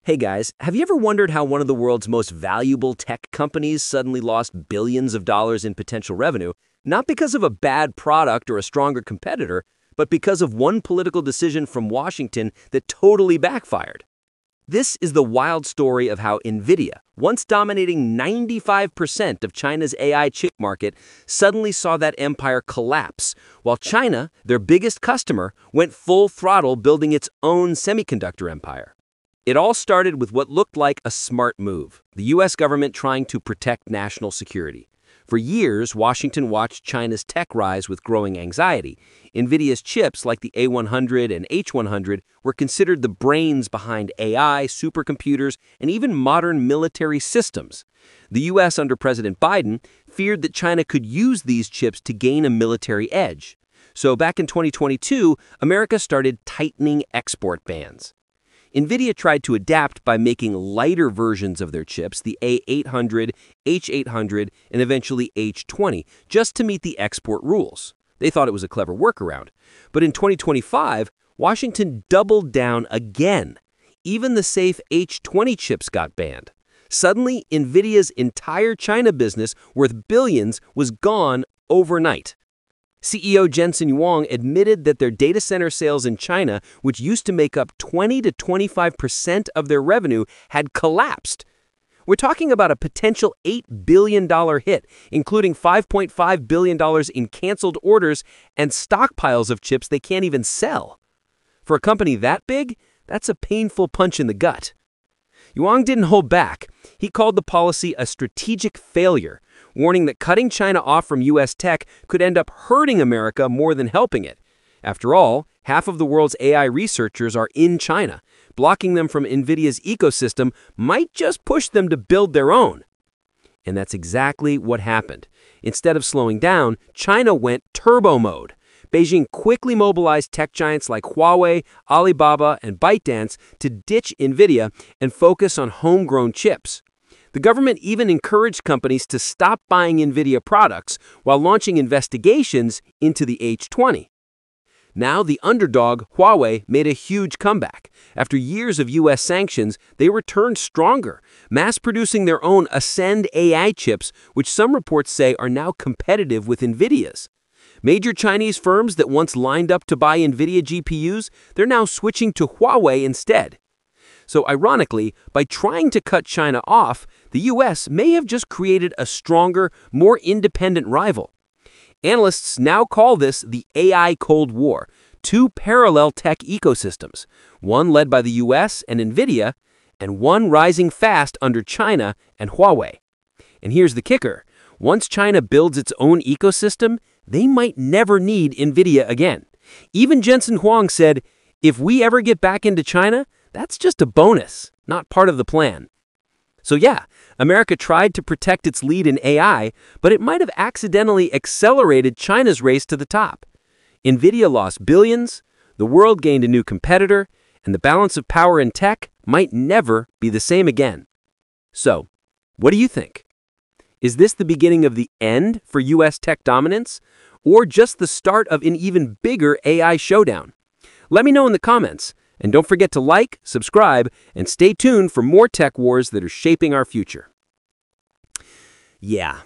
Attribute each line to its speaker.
Speaker 1: Hey guys, have you ever wondered how one of the world's most valuable tech companies suddenly lost billions of dollars in potential revenue, not because of a bad product or a stronger competitor, but because of one political decision from Washington that totally backfired? This is the wild story of how NVIDIA, once dominating 95% of China's AI chip market, suddenly saw that empire collapse, while China, their biggest customer, went full throttle building its own semiconductor empire. It all started with what looked like a smart move, the US government trying to protect national security. For years, Washington watched China's tech rise with growing anxiety. NVIDIA's chips, like the A100 and H100, were considered the brains behind AI, supercomputers, and even modern military systems. The US, under President Biden, feared that China could use these chips to gain a military edge. So back in 2022, America started tightening export bans. NVIDIA tried to adapt by making lighter versions of their chips, the A800, H800, and eventually H20, just to meet the export rules. They thought it was a clever workaround. But in 2025, Washington doubled down again. Even the safe H20 chips got banned. Suddenly, NVIDIA's entire China business, worth billions, was gone overnight. CEO Jensen Huang admitted that their data center sales in China, which used to make up 20 to 25% of their revenue, had collapsed. We're talking about a potential $8 billion hit, including $5.5 billion in canceled orders and stockpiles of chips they can't even sell. For a company that big, that's a painful punch in the gut. Huang didn't hold back. He called the policy a strategic failure, warning that cutting China off from U.S. tech could end up hurting America more than helping it. After all, half of the world's AI researchers are in China. Blocking them from NVIDIA's ecosystem might just push them to build their own. And that's exactly what happened. Instead of slowing down, China went turbo mode. Beijing quickly mobilized tech giants like Huawei, Alibaba, and ByteDance to ditch NVIDIA and focus on homegrown chips. The government even encouraged companies to stop buying NVIDIA products while launching investigations into the H20. Now, the underdog, Huawei, made a huge comeback. After years of U.S. sanctions, they returned stronger, mass-producing their own Ascend AI chips, which some reports say are now competitive with NVIDIA's. Major Chinese firms that once lined up to buy NVIDIA GPUs, they're now switching to Huawei instead. So ironically, by trying to cut China off, the US may have just created a stronger, more independent rival. Analysts now call this the AI Cold War, two parallel tech ecosystems, one led by the US and NVIDIA, and one rising fast under China and Huawei. And here's the kicker. Once China builds its own ecosystem, they might never need NVIDIA again. Even Jensen Huang said, if we ever get back into China, that's just a bonus, not part of the plan. So yeah, America tried to protect its lead in AI, but it might have accidentally accelerated China's race to the top. NVIDIA lost billions, the world gained a new competitor, and the balance of power in tech might never be the same again. So, what do you think? Is this the beginning of the end for US tech dominance, or just the start of an even bigger AI showdown? Let me know in the comments. And don't forget to like, subscribe, and stay tuned for more tech wars that are shaping our future. Yeah,